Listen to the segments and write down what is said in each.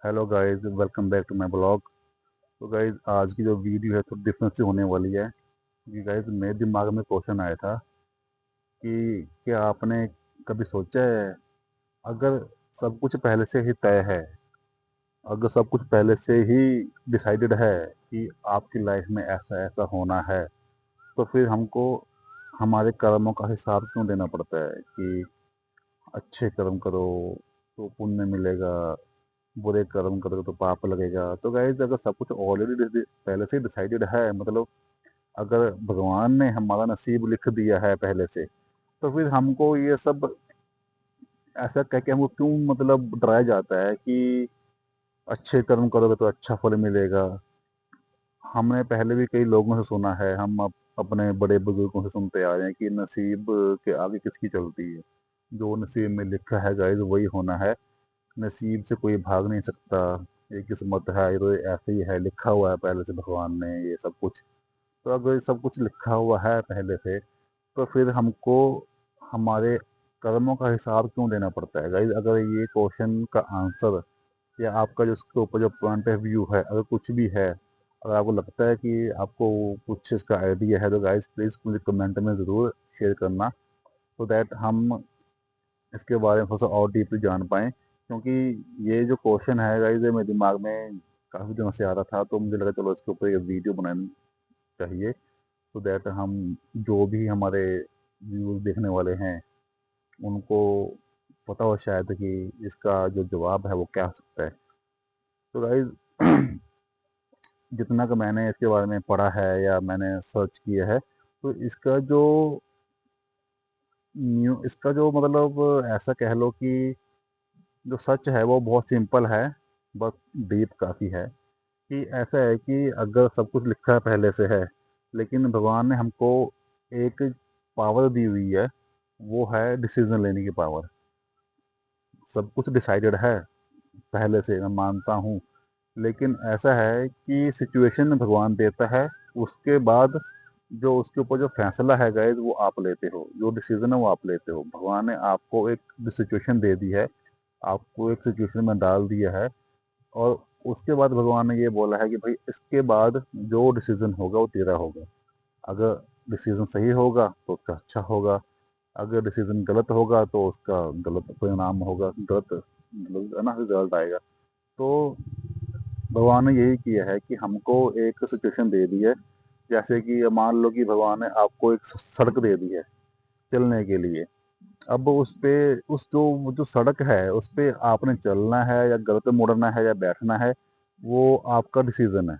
Hello guys, welcome back to my blog. तो guys, आज की जो वीडियो है थोड़ी डिफरेंस से होने वाली है, क्योंकि गाइस मेरे दिमाग में क्वेश्चन आया था कि क्या आपने कभी सोचा है, अगर सब कुछ पहले से ही तय है, अगर सब कुछ पहले से ही डिसाइडेड है कि आपकी लाइफ में ऐसा ऐसा होना है, तो फिर हमको हमारे कर्मों का हिसाब क्यों देना पड़ता है कि अच्छे कर्म करो तो पुण्य मिलेगा, बुरे कर्म करोगे तो पाप लगेगा। तो गाइस, अगर सब कुछ ऑलरेडी पहले से डिसाइडेड है, मतलब अगर भगवान ने हमारा नसीब लिख दिया है पहले से, तो फिर हमको ये सब ऐसा कह के हमको क्यों मतलब डराया जाता है कि अच्छे कर्म करोगे तो अच्छा फल मिलेगा। हमने पहले भी कई लोगों से सुना है, हम अपने बड़े बुजुर्गों से सुनते आ रहे हैं कि नसीब के आगे किसकी चलती है। जो नसीब में लिखा है गाइस वही होना है। नसीब से कोई भाग नहीं सकता। ये किस्मत है, ये तो ऐसे ही है, लिखा हुआ है पहले से भगवान ने ये सब कुछ। तो अगर ये सब कुछ लिखा हुआ है पहले से, तो फिर हमको हमारे कर्मों का हिसाब क्यों देना पड़ता है गाइज। अगर ये क्वेश्चन का आंसर या आपका जो उसके ऊपर जो पॉइंट ऑफ व्यू है, अगर कुछ भी है, अगर आपको लगता है कि आपको कुछ इसका आइडिया है, तो गाइज प्लीज़ मुझे कमेंट में ज़रूर शेयर करना, तो दैट हम इसके बारे में थोड़ा सा और डीपली जान पाएँ। क्योंकि ये जो क्वेश्चन है गाइस, ये मेरे दिमाग में काफ़ी दिनों से आ रहा था, तो मुझे लगा चलो इसके ऊपर एक वीडियो बनानी चाहिए, सो दैट हम जो भी हमारे व्यूज़ देखने वाले हैं, उनको पता हो शायद कि इसका जो जवाब है वो क्या हो सकता है। तो गाइस जितना कि मैंने इसके बारे में पढ़ा है या मैंने सर्च किया है, तो इसका जो मतलब ऐसा कह लो कि जो सच है वो बहुत सिंपल है, बस डीप काफ़ी है। कि ऐसा है कि अगर सब कुछ लिखा है पहले से है, लेकिन भगवान ने हमको एक पावर दी हुई है, वो है डिसीजन लेने की पावर। सब कुछ डिसाइडेड है पहले से, मैं मानता हूँ, लेकिन ऐसा है कि सिचुएशन भगवान देता है, उसके बाद जो उसके ऊपर जो फैसला है गाइस वो आप लेते हो, जो डिसीजन है वो आप लेते हो। भगवान ने आपको एक सिचुएशन दे दी है, आपको एक सिचुएशन में डाल दिया है, और उसके बाद भगवान ने ये बोला है कि भाई इसके बाद जो डिसीजन होगा वो तेरा होगा। अगर डिसीजन सही होगा तो उसका अच्छा होगा, अगर डिसीजन गलत होगा तो उसका गलत परिणाम होगा, गलत मतलब है ना, रिजल्ट आएगा। तो भगवान ने यही किया है कि हमको एक सिचुएशन दे दी है। जैसे कि मान लो कि भगवान ने आपको एक सड़क दे दी है चलने के लिए। अब उस पे उस जो वो जो सड़क है उस पे आपने चलना है या गलत मुड़ना है या बैठना है, वो आपका डिसीजन है।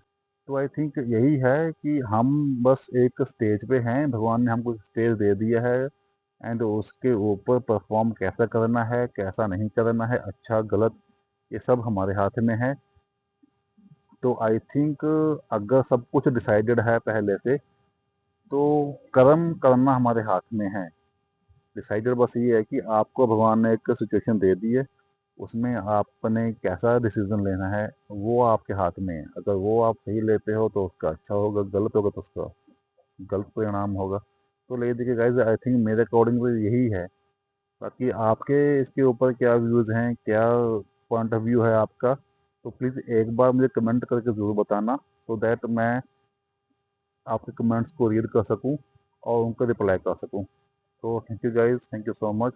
तो आई थिंक यही है कि हम बस एक स्टेज पे हैं, भगवान ने हमको स्टेज दे दिया है, एंड उसके ऊपर परफॉर्म कैसा करना है कैसा नहीं करना है, अच्छा गलत, ये सब हमारे हाथ में है। तो आई थिंक अगर सब कुछ डिसाइडेड है पहले से, तो कर्म करना हमारे हाथ में है। डिसाइडेड बस ये है कि आपको भगवान ने एक सिचुएशन दे दी है, उसमें आपने कैसा डिसीजन लेना है वो आपके हाथ में है। अगर वो आप सही लेते हो तो उसका अच्छा होगा, गलत होगा तो उसका गलत परिणाम होगा। तो ले देखिए गाइज, आई थिंक मेरे अकॉर्डिंग तो यही है। बाकी आपके इसके ऊपर क्या व्यूज़ हैं, क्या पॉइंट ऑफ व्यू है आपका, तो प्लीज़ एक बार मुझे कमेंट करके ज़रूर बताना, तो दैट मैं आपके कमेंट्स को रीड कर सकूं और उनका रिप्लाई कर सकूं। तो thank you guys, thank you so much.